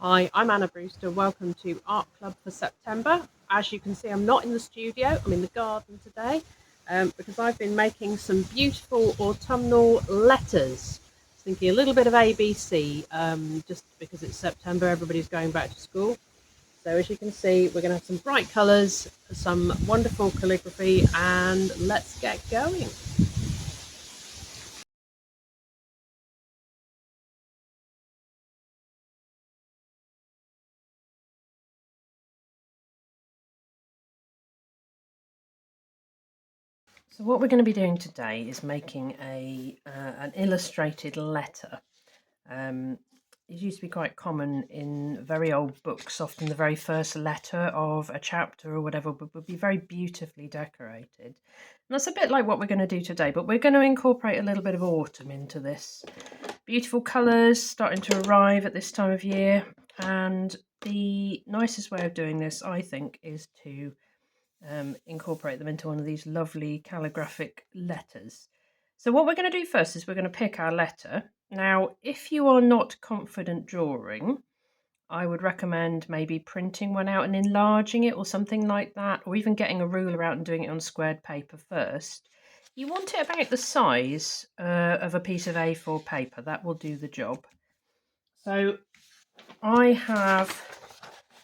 Hi, I'm Anna Brewster. Welcome to Art Club for September. As you can see, I'm not in the studio, I'm in the garden today because I've been making some beautiful autumnal letters. Thinking a little bit of ABC, just because it's September, everybody's going back to school. So as you can see, we're going to have some bright colours, some wonderful calligraphy, and let's get going. So what we're going to be doing today is making an illustrated letter. It used to be quite common in very old books. Often the very first letter of a chapter or whatever would be very beautifully decorated. And that's a bit like what we're going to do today, but we're going to incorporate a little bit of autumn into this. Beautiful colours starting to arrive at this time of year. And the nicest way of doing this, I think, is to incorporate them into one of these lovely calligraphic letters. So what we're going to do first is we're going to pick our letter. Now, if you are not confident drawing, I would recommend maybe printing one out and enlarging it or something like that, or even getting a ruler out and doing it on squared paper first. You want it about the size of a piece of A4 paper. That will do the job. So I have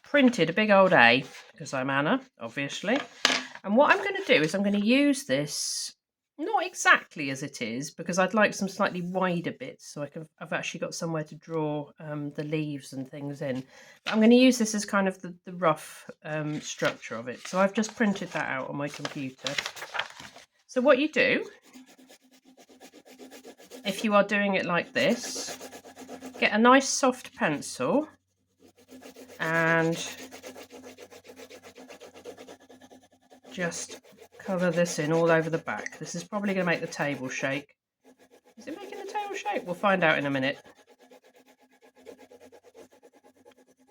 printed a big old A, because I'm Anna, obviously. And what I'm going to do is I'm going to use this, not exactly as it is, because I'd like some slightly wider bits, so I've actually got somewhere to draw the leaves and things in. But I'm going to use this as kind of the rough structure of it. So I've just printed that out on my computer. So what you do, if you are doing it like this, get a nice soft pencil and just colour this in all over the back. This is probably going to make the table shake. Is it making the table shake? We'll find out in a minute.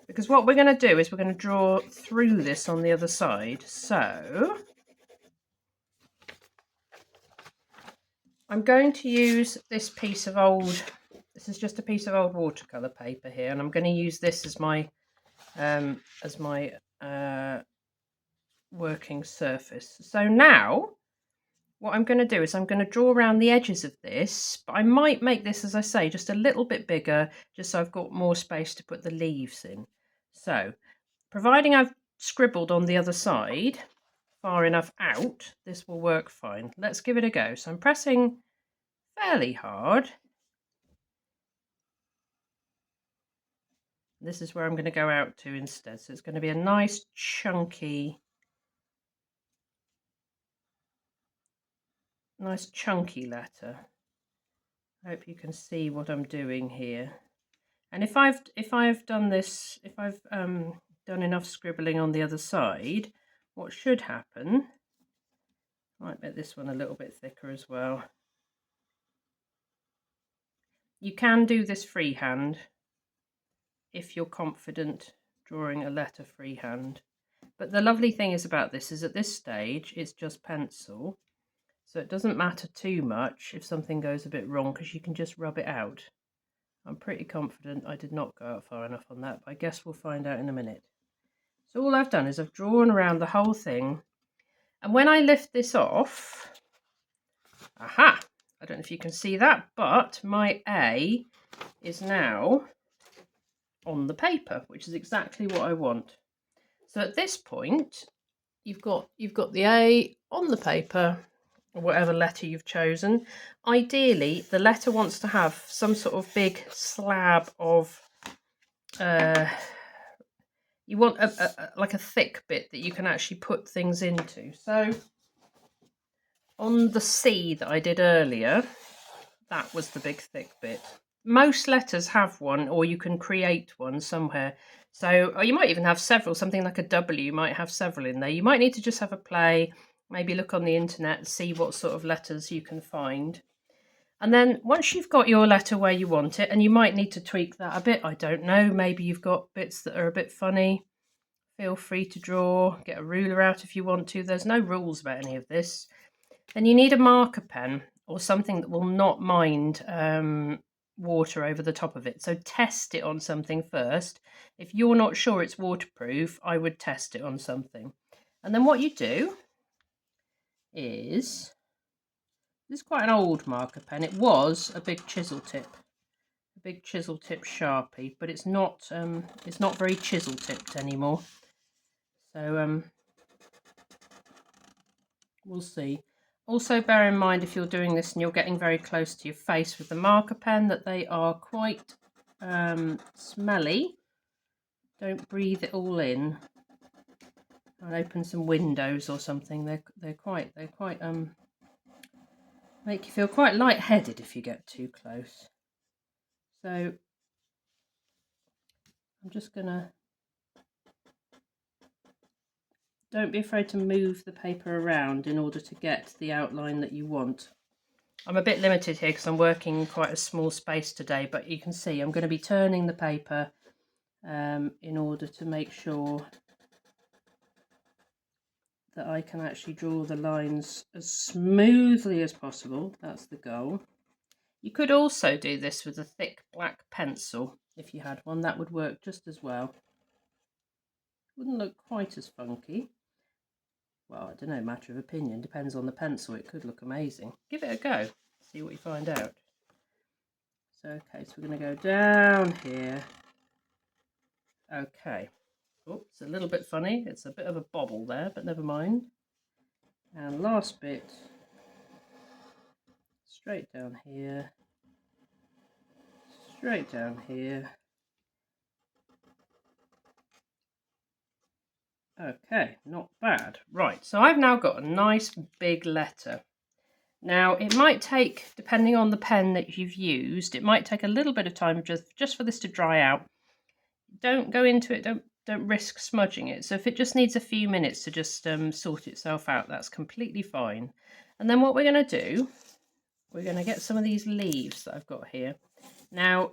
Because what we're going to do is we're going to draw through this on the other side. So I'm going to use this piece of old, this is just a piece of old watercolour paper here, and I'm going to use this as my working surface. So now what I'm going to do is I'm going to draw around the edges of this, but I might make this, as I say, just a little bit bigger, just so I've got more space to put the leaves in. So, providing I've scribbled on the other side far enough out, this will work fine. Let's give it a go. So I'm pressing fairly hard. This is where I'm going to go out to instead. So it's going to be a nice chunky letter. I hope you can see what I'm doing here. And if I've done this, if I've done enough scribbling on the other side, what should happen, might make this one a little bit thicker as well. You can do this freehand if you're confident drawing a letter freehand. But the lovely thing is about this is at this stage it's just pencil, so it doesn't matter too much if something goes a bit wrong because you can just rub it out. I'm pretty confident I did not go out far enough on that, but I guess we'll find out in a minute. So all I've done is I've drawn around the whole thing, and when I lift this off, aha, I don't know if you can see that, but my A is now on the paper, which is exactly what I want. So at this point, you've got the A on the paper, or whatever letter you've chosen. Ideally, the letter wants to have some sort of big slab of you want like a thick bit that you can actually put things into. So on the C that I did earlier, that was the big thick bit. Most letters have one, or you can create one somewhere. So, or you might even have several, something like a W, you might have several in there. You might need to just have a play, maybe look on the internet, see what sort of letters you can find. And then once you've got your letter where you want it, and you might need to tweak that a bit, I don't know, maybe you've got bits that are a bit funny, feel free to draw, get a ruler out if you want to. There's no rules about any of this. Then you need a marker pen or something that will not mind water over the top of it. So test it on something first. If you're not sure it's waterproof, I would test it on something. And then what you do is, this is quite an old marker pen. It was a big chisel tip Sharpie, but it's not very chisel tipped anymore. So we'll see. Also bear in mind, if you're doing this and you're getting very close to your face with the marker pen, that they are quite smelly. Don't breathe it all in. I'll open some windows or something. They're quite make you feel quite lightheaded if you get too close. So I'm just gonna, don't be afraid to move the paper around in order to get the outline that you want. I'm a bit limited here because I'm working in quite a small space today, but you can see I'm going to be turning the paper in order to make sure that I can actually draw the lines as smoothly as possible. That's the goal. You could also do this with a thick black pencil. If you had one, that would work just as well. Wouldn't look quite as funky. Well, I don't know, matter of opinion, depends on the pencil. It could look amazing. Give it a go, see what you find out. So okay, so we're going to go down here. Okay. Oh, it's a little bit funny. It's a bit of a bobble there, but never mind. And last bit, straight down here, straight down here. Okay, not bad. Right, so I've now got a nice big letter. Now, it might take, depending on the pen that you've used, it might take a little bit of time just for this to dry out. Don't go into it, don't risk smudging it. So if it just needs a few minutes to just sort itself out, that's completely fine. And then what we're going to do, we're going to get some of these leaves that I've got here. Now,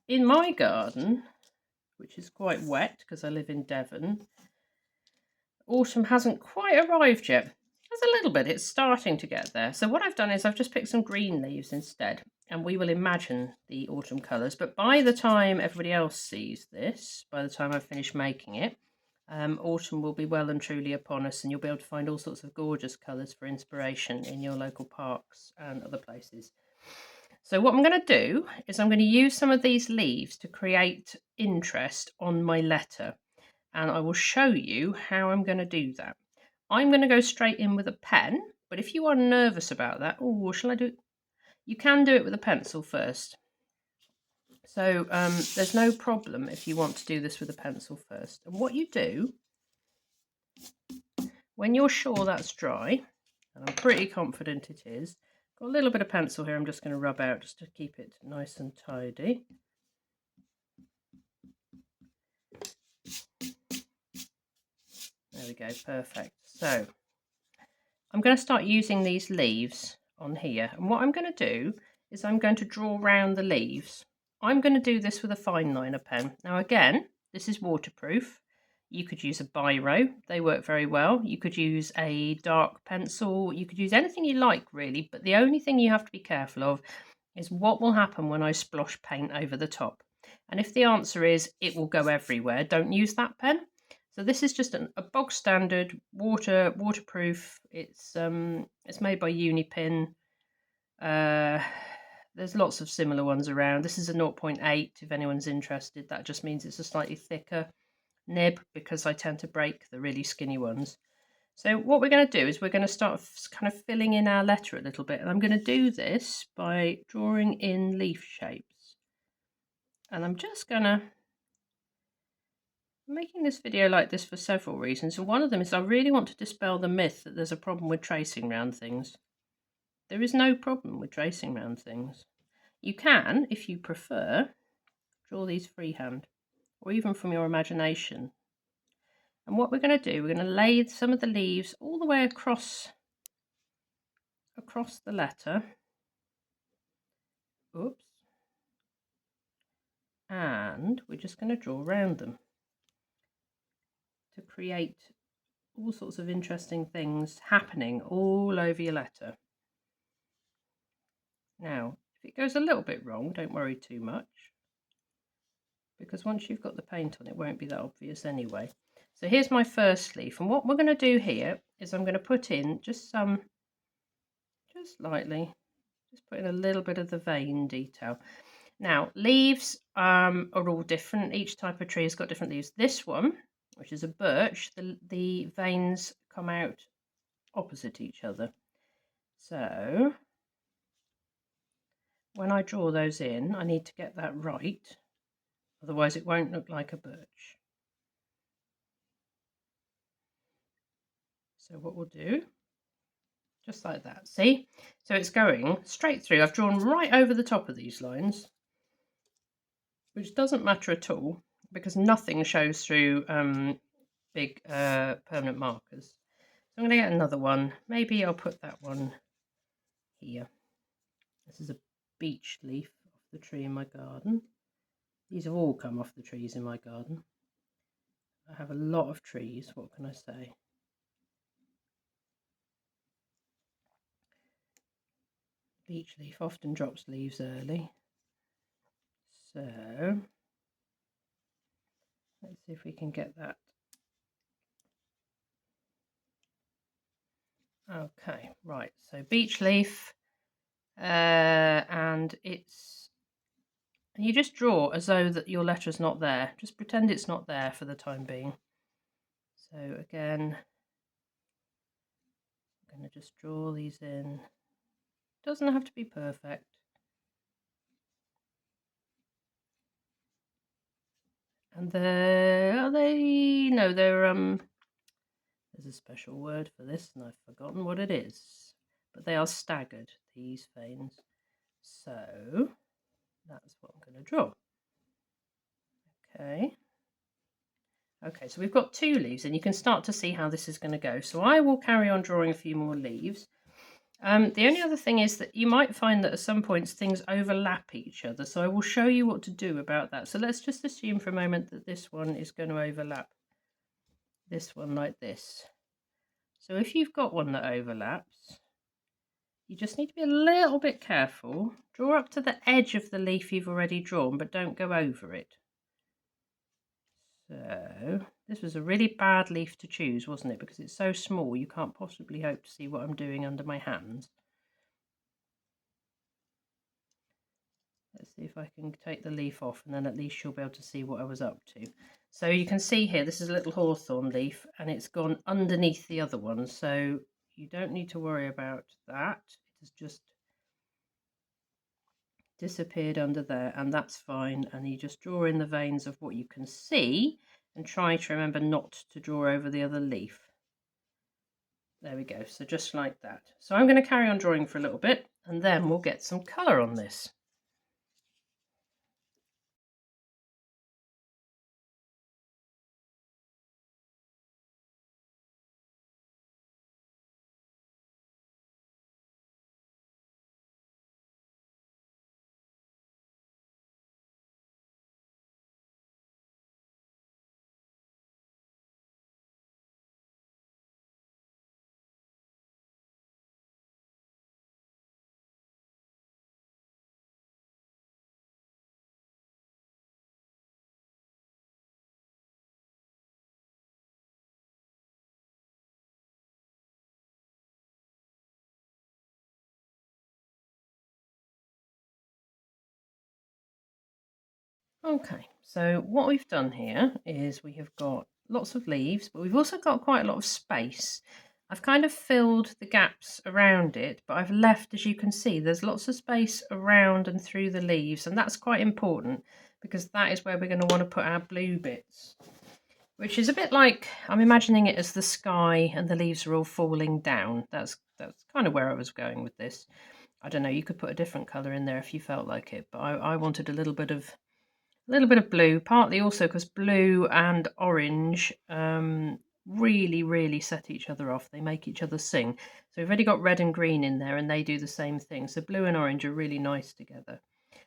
in my garden, which is quite wet because I live in Devon, autumn hasn't quite arrived yet. There's a little bit, it's starting to get there. So what I've done is I've just picked some green leaves instead, and we will imagine the autumn colours. But by the time everybody else sees this, by the time I've finished making it, autumn will be well and truly upon us, and you'll be able to find all sorts of gorgeous colours for inspiration in your local parks and other places. So what I'm going to do is I'm going to use some of these leaves to create interest on my letter, and I will show you how I'm going to do that. I'm going to go straight in with a pen, but if you are nervous about that, oh, shall I do it? You can do it with a pencil first. So there's no problem if you want to do this with a pencil first. And what you do, when you're sure that's dry, and I'm pretty confident it is, got a little bit of pencil here I'm just going to rub out just to keep it nice and tidy. There we go, perfect. So I'm going to start using these leaves on here, and what I'm going to do is I'm going to draw around the leaves. I'm going to do this with a fine liner pen. Now again, this is waterproof. You could use a biro, they work very well. You could use a dark pencil, you could use anything you like really, but the only thing you have to be careful of is what will happen when I splosh paint over the top. And if the answer is it will go everywhere, don't use that pen. So this is just a bog standard waterproof. It's made by Unipin. There's lots of similar ones around. This is a 0.8 if anyone's interested. That just means it's a slightly thicker nib because I tend to break the really skinny ones. So what we're going to do is we're going to start kind of filling in our letter a little bit, and I'm going to do this by drawing in leaf shapes. And I'm just going to, I'm making this video like this for several reasons, and one of them is I really want to dispel the myth that there's a problem with tracing round things. There is no problem with tracing round things. You can, if you prefer, draw these freehand or even from your imagination. And what we're going to do, we're going to lay some of the leaves all the way across the letter. Oops. And we're just going to draw around them to create all sorts of interesting things happening all over your letter. Now, If it goes a little bit wrong, don't worry too much, because once you've got the paint on, it won't be that obvious anyway. So here's my first leaf, and what we're going to do here is I'm going to put in just lightly, just put in a little bit of the vein detail. Now, leaves are all different. Each type of tree has got different leaves. This one, which is a birch, the veins come out opposite each other. So when I draw those in, I need to get that right, otherwise it won't look like a birch. So what we'll do, just like that, see? So it's going straight through. I've drawn right over the top of these lines, which doesn't matter at all because nothing shows through big permanent markers. So I'm going to get another one. Maybe I'll put that one here. This is a beech leaf off the tree in my garden. These have all come off the trees in my garden. I have a lot of trees, what can I say? Beech leaf often drops leaves early. So let's see if we can get that. Okay, right, so beech leaf, and you just draw as though that your letter is not there. Just pretend it's not there for the time being. So again, I'm going to just draw these in. Doesn't have to be perfect. And are they? No, they're there's a special word for this, and I've forgotten what it is. But they are staggered, these veins. So that's what I'm going to draw. Okay. Okay, so we've got 2 leaves, and you can start to see how this is going to go. So I will carry on drawing a few more leaves. The only other thing is that you might find that at some points things overlap each other. So I will show you what to do about that. So let's just assume for a moment that this one is going to overlap this one like this. So if you've got one that overlaps, you just need to be a little bit careful. Draw up to the edge of the leaf you've already drawn, but don't go over it. So this was a really bad leaf to choose, wasn't it? Because it's so small, you can't possibly hope to see what I'm doing under my hands. Let's see if I can take the leaf off, and then at least you'll be able to see what I was up to. So you can see here, this is a little hawthorn leaf, and it's gone underneath the other one. So you don't need to worry about that. It has just disappeared under there, and that's fine. And you just draw in the veins of what you can see, and try to remember not to draw over the other leaf. There we go, so just like that. So I'm going to carry on drawing for a little bit, and then we'll get some colour on this. Okay, so what we've done here is we have got lots of leaves, but we've also got quite a lot of space. I've kind of filled the gaps around it, but I've left, as you can see, there's lots of space around and through the leaves, and that's quite important because that is where we're going to want to put our blue bits, which is a bit like, I'm imagining it as the sky and the leaves are all falling down. That's kind of where I was going with this. I don't know, you could put a different colour in there if you felt like it, but I wanted a little bit of blue, partly also because blue and orange really set each other off. They make each other sing. So we've already got red and green in there, and they do the same thing. So blue and orange are really nice together.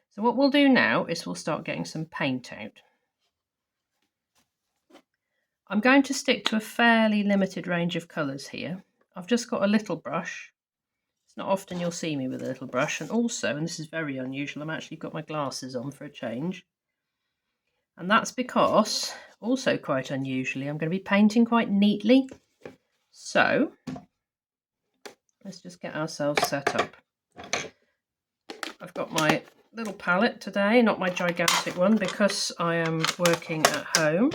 So what we'll do now is we'll start getting some paint out. I'm going to stick to a fairly limited range of colours here. I've just got a little brush, It's not often you'll see me with a little brush, and also, and this is very unusual, I'm actually got my glasses on for a change. And that's because, also quite unusually, I'm going to be painting quite neatly. So, let's just get ourselves set up. I've got my little palette today, not my gigantic one, because I am working at home.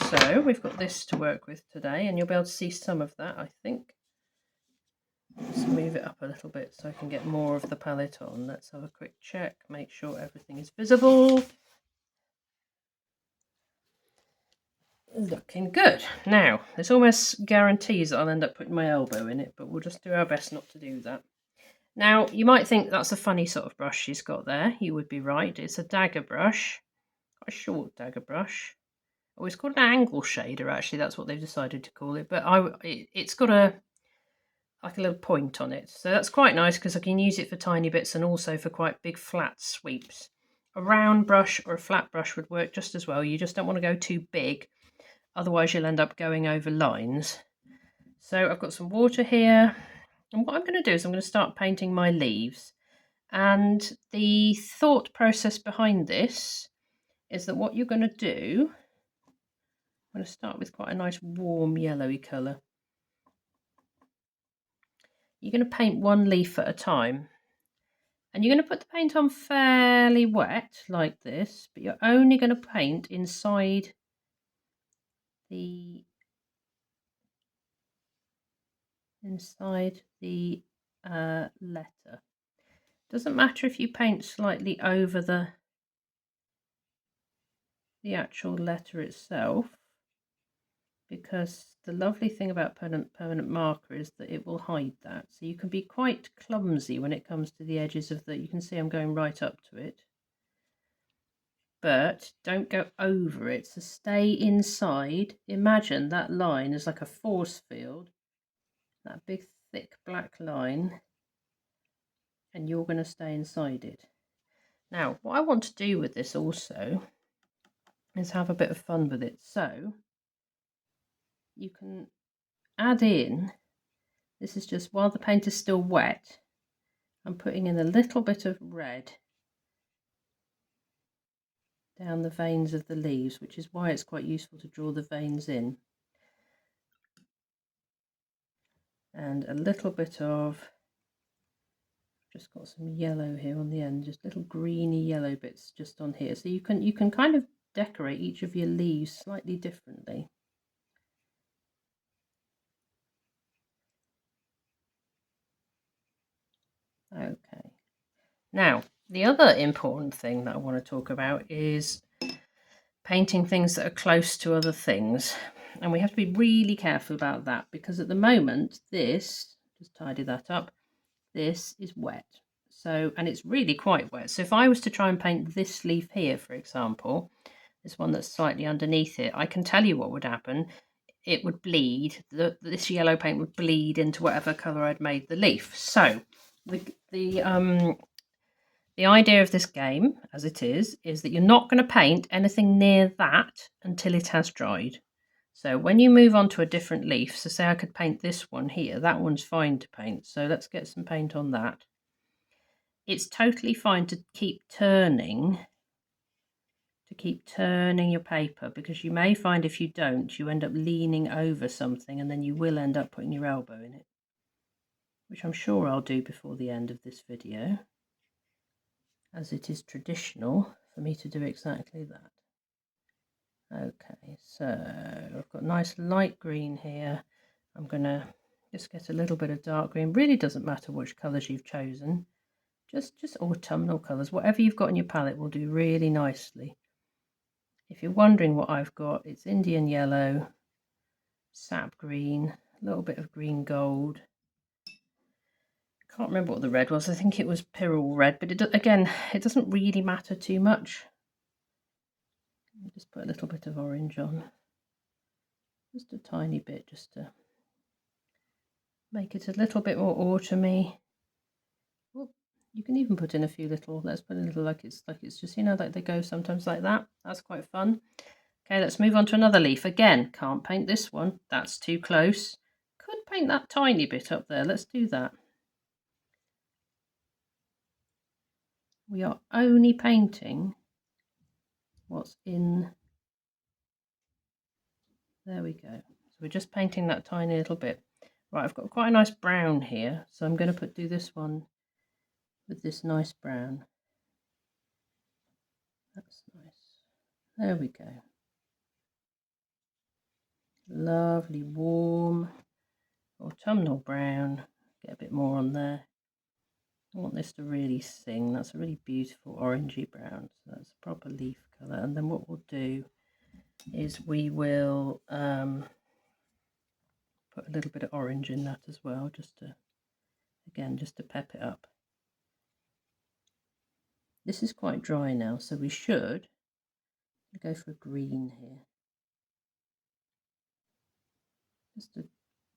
So, we've got this to work with today, and you'll be able to see some of that, I think. Let's move it up a little bit so I can get more of the palette on. Let's have a quick check, make sure everything is visible. Looking good. Now, this almost guarantees that I'll end up putting my elbow in it, but we'll just do our best not to do that. Now, you might think that's a funny sort of brush she's got there. You would be right. It's a dagger brush, quite a short dagger brush. Oh, it's called an angle shader, actually. That's what they've decided to call it. But it's got like a little point on it. So that's quite nice because I can use it for tiny bits and also for quite big flat sweeps. A round brush or a flat brush would work just as well. You just don't want to go too big. Otherwise, you'll end up going over lines. So I've got some water here. And what I'm going to do is I'm going to start painting my leaves. And the thought process behind this is that what you're going to do, I'm going to start with quite a nice warm yellowy colour. You're going to paint one leaf at a time. And you're going to put the paint on fairly wet, like this, but you're only going to paint inside the letter. Doesn't matter if you paint slightly over the actual letter itself, because the lovely thing about permanent marker is that it will hide that. So you can be quite clumsy when it comes to the edges of the, you can see I'm going right up to it, but don't go over it. So stay inside. Imagine that line is like a force field, that big thick black line, and you're going to stay inside it. Now, what I want to do with this also is have a bit of fun with it. So you can add in, this is just while the paint is still wet, I'm putting in a little bit of red down the veins of the leaves, which is why it's quite useful to draw the veins in. And a little bit of, just got some yellow here on the end, just little greeny yellow bits just on here. So you can kind of decorate each of your leaves slightly differently. Okay. Now, the other important thing that I want to talk about is painting things that are close to other things. And we have to be really careful about that because at the moment, this, just tidy that up, this is wet. So, and it's really quite wet. So if I was to try and paint this leaf here, for example, this one that's slightly underneath it, I can tell you what would happen. It would bleed, this yellow paint would bleed into whatever colour I'd made the leaf. So the idea of this game, as it is that you're not going to paint anything near that until it has dried. So when you move on to a different leaf, so say I could paint this one here, that one's fine to paint. So let's get some paint on that. It's totally fine to keep turning your paper, because you may find if you don't, you end up leaning over something and then you will end up putting your elbow in it, which I'm sure I'll do before the end of this video, as it is traditional for me to do exactly that. Okay, so I've got nice light green here. I'm going to just get a little bit of dark green. Really doesn't matter which colours you've chosen. Just autumnal colours. Whatever you've got in your palette will do really nicely. If you're wondering what I've got, it's Indian yellow, sap green, a little bit of green gold. Can't remember what the red was. I think it was Pyrrole red, but again, it doesn't really matter too much. Just put a little bit of orange on, just a tiny bit, just to make it a little bit more autumny. Well, you can even put in a few little, let's put a little like it's just, you know, like they go sometimes like that. That's quite fun. Okay, let's move on to another leaf. Again, can't paint this one, that's too close. Could paint that tiny bit up there. Let's do that. we are only painting what's in. There we go. So we're just painting that tiny little bit. Right, I've got quite a nice brown here, so I'm going to do this one with this nice brown. That's nice. There we go. Lovely, warm, autumnal brown. Get a bit more on there. I want this to really sing. That's a really beautiful orangey brown. So that's a proper leaf colour. And then what we'll do is we will put a little bit of orange in that as well, just to, again, just to pep it up. This is quite dry now, so we should go for a green here. Just a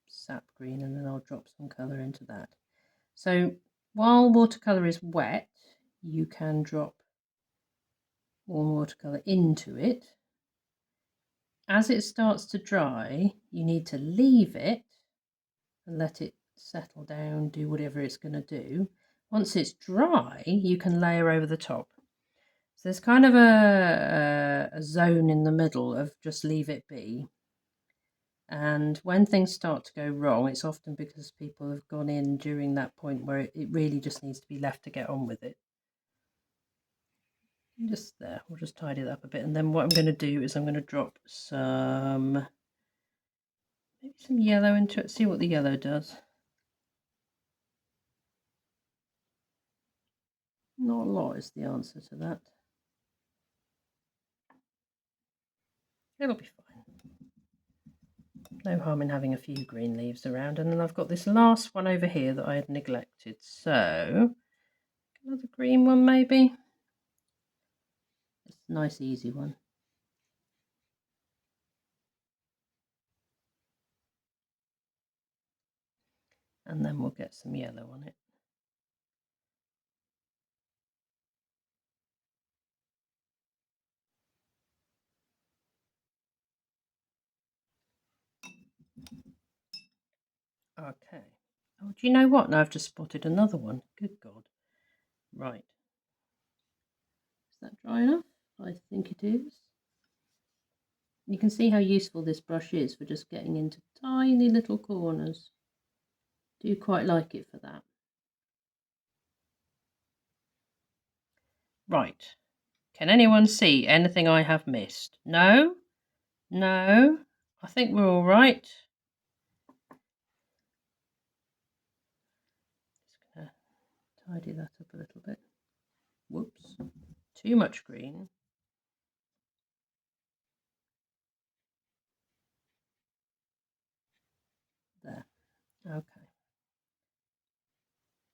sap green, and then I'll drop some colour into that. So while watercolour is wet, you can drop warm watercolour into it. As it starts to dry, you need to leave it and let it settle down, do whatever it's going to do. Once it's dry, you can layer over the top. So there's kind of a zone in the middle of just leave it be. And when things start to go wrong, it's often because people have gone in during that point where it really just needs to be left to get on with it. Just there, we'll just tidy it up a bit. And then what I'm going to do is I'm going to drop maybe some yellow into it, see what the yellow does. Not a lot is the answer to that. It'll be fine. No harm in having a few green leaves around. And then I've got this last one over here that I had neglected. So, another green one maybe. It's a nice easy one. And then we'll get some yellow on it. Okay. Oh, do you know what? Now I've just spotted another one. Good God. Right. Is that dry enough? I think it is. You can see how useful this brush is for just getting into tiny little corners. Do quite like it for that. Right. Can anyone see anything I have missed? No? No? I think we're all right. Just going to tidy that up a little bit. Whoops. Too much green. There. Okay.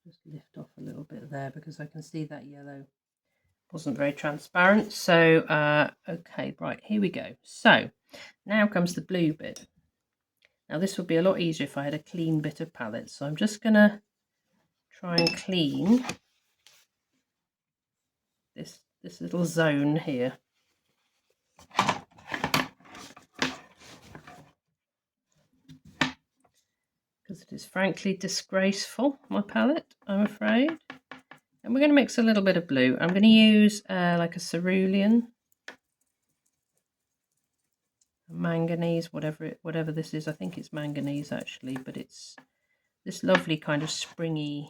Just lift off a little bit there because I can see that yellow wasn't very transparent. So, okay, right, here we go. So, now comes the blue bit. Now, this would be a lot easier if I had a clean bit of palette. So, I'm just going to try and clean this little zone here. Because it is frankly disgraceful, my palette, I'm afraid. And we're going to mix a little bit of blue. I'm going to use like a cerulean, manganese, whatever this is. I think it's manganese actually, but it's this lovely kind of springy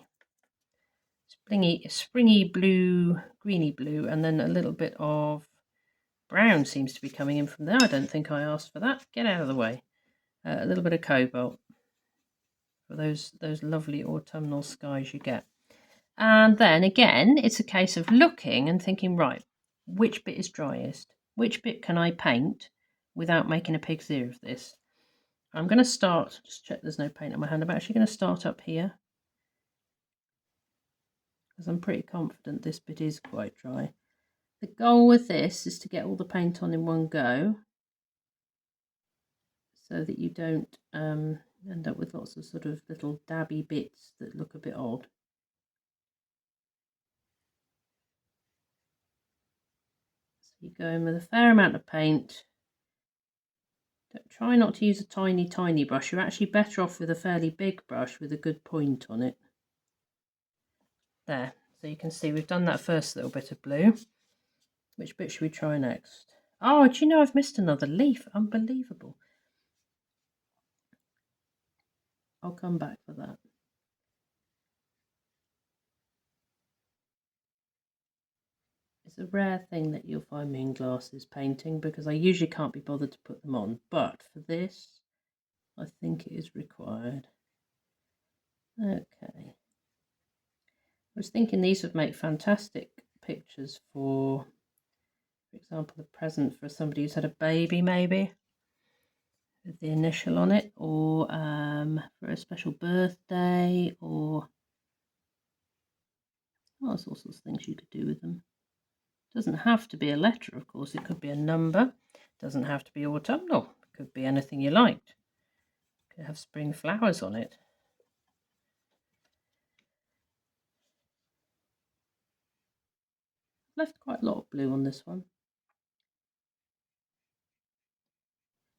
blue, greeny blue, and then a little bit of brown seems to be coming in from there. I don't think I asked for that. Get out of the way. A little bit of cobalt for those lovely autumnal skies you get. And then again, it's a case of looking and thinking, right, which bit is driest? Which bit can I paint without making a pig's ear of this? I'm going to start, just check there's no paint on my hand. I'm actually going to start up here because I'm pretty confident this bit is quite dry. The goal with this is to get all the paint on in one go so that you don't end up with lots of sort of little dabby bits that look a bit odd. So you go in with a fair amount of paint. Try not to use a tiny brush. You're actually better off with a fairly big brush with a good point on it. There. So you can see we've done that first little bit of blue. Which bit should we try next? Oh, do you know I've missed another leaf? Unbelievable. I'll come back for that. It's a rare thing that you'll find me in glasses painting because I usually can't be bothered to put them on. But for this, I think it is required. Okay. I was thinking these would make fantastic pictures for example, a present for somebody who's had a baby, maybe, with the initial on it, or for a special birthday, or there's all sorts of things you could do with them. Doesn't have to be a letter, of course. It could be a number. Doesn't have to be autumnal. It could be anything you liked. Could have spring flowers on it. Left quite a lot of blue on this one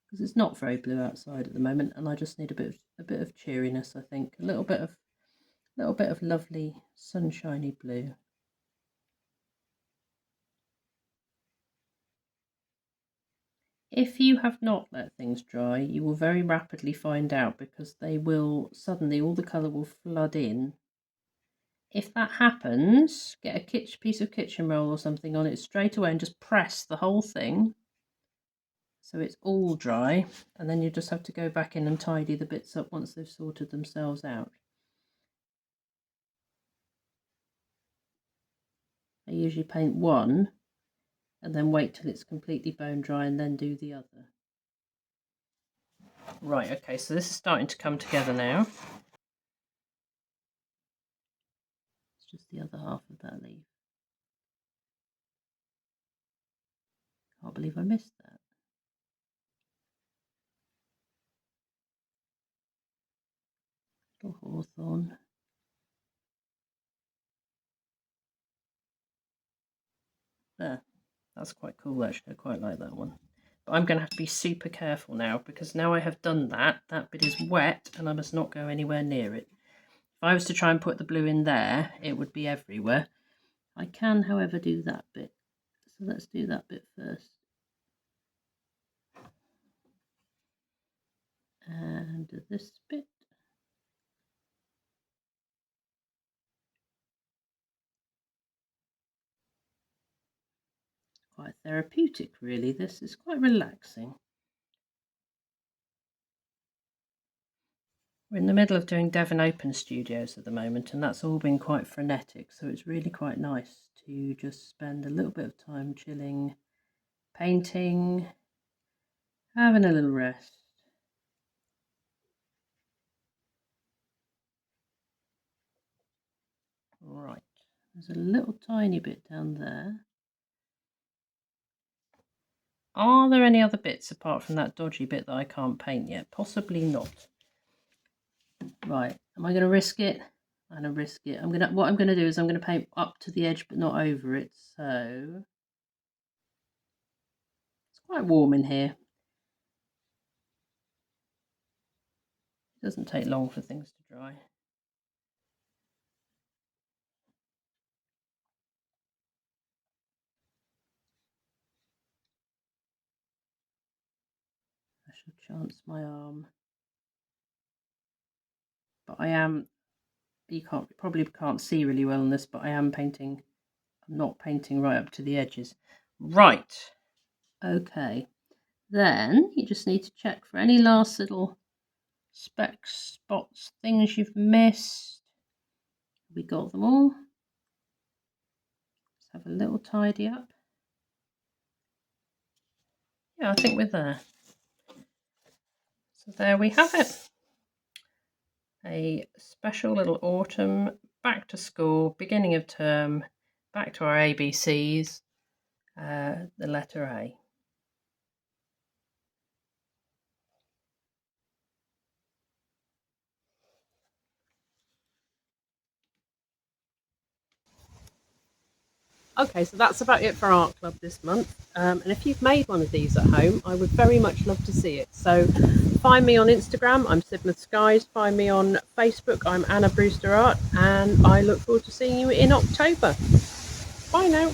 because it's not very blue outside at the moment, and I just need a bit of cheeriness. I think a little bit of lovely sunshiny blue. If you have not let things dry, you will very rapidly find out because they will suddenly, all the colour will flood in. If that happens, get a piece of kitchen roll or something on it straight away and just press the whole thing so it's all dry, and then you just have to go back in and tidy the bits up once they've sorted themselves out. I usually paint one and then wait till it's completely bone dry and then do the other. Right, okay, so this is starting to come together now. It's just the other half of that leaf. Can't believe I missed that. Little hawthorn. There, that's quite cool actually. I quite like that one. But I'm going to have to be super careful now because now I have done that. That bit is wet and I must not go anywhere near it. If I was to try and put the blue in there, it would be everywhere. I can, however, do that bit. So let's do that bit first. And this bit. Quite therapeutic, really. This is quite relaxing. We're in the middle of doing Devon Open Studios at the moment, and that's all been quite frenetic, so it's really quite nice to just spend a little bit of time chilling, painting, having a little rest. Right, there's a little tiny bit down there. Are there any other bits apart from that dodgy bit that I can't paint yet? Possibly not. Right, am I going to risk it? I'm going to risk it. What I'm going to do is I'm going to paint up to the edge but not over it. So it's quite warm in here. It doesn't take long for things to dry. I shall chance my arm. But I am, you probably can't see really well on this, but I am painting, I'm not painting right up to the edges. Right, okay. Then you just need to check for any last little specks, spots, things you've missed. We got them all. Let's have a little tidy up. Yeah, I think we're there. So there we have it. A special little autumn, back to school, beginning of term, back to our ABCs, the letter A. Okay, so that's about it for Art Club this month. And if you've made one of these at home, I would very much love to see it. So Find me on Instagram, I'm Sidmouth Skies. Find me on Facebook, I'm Anna Brewster Art, and I look forward to seeing you in October. Bye now.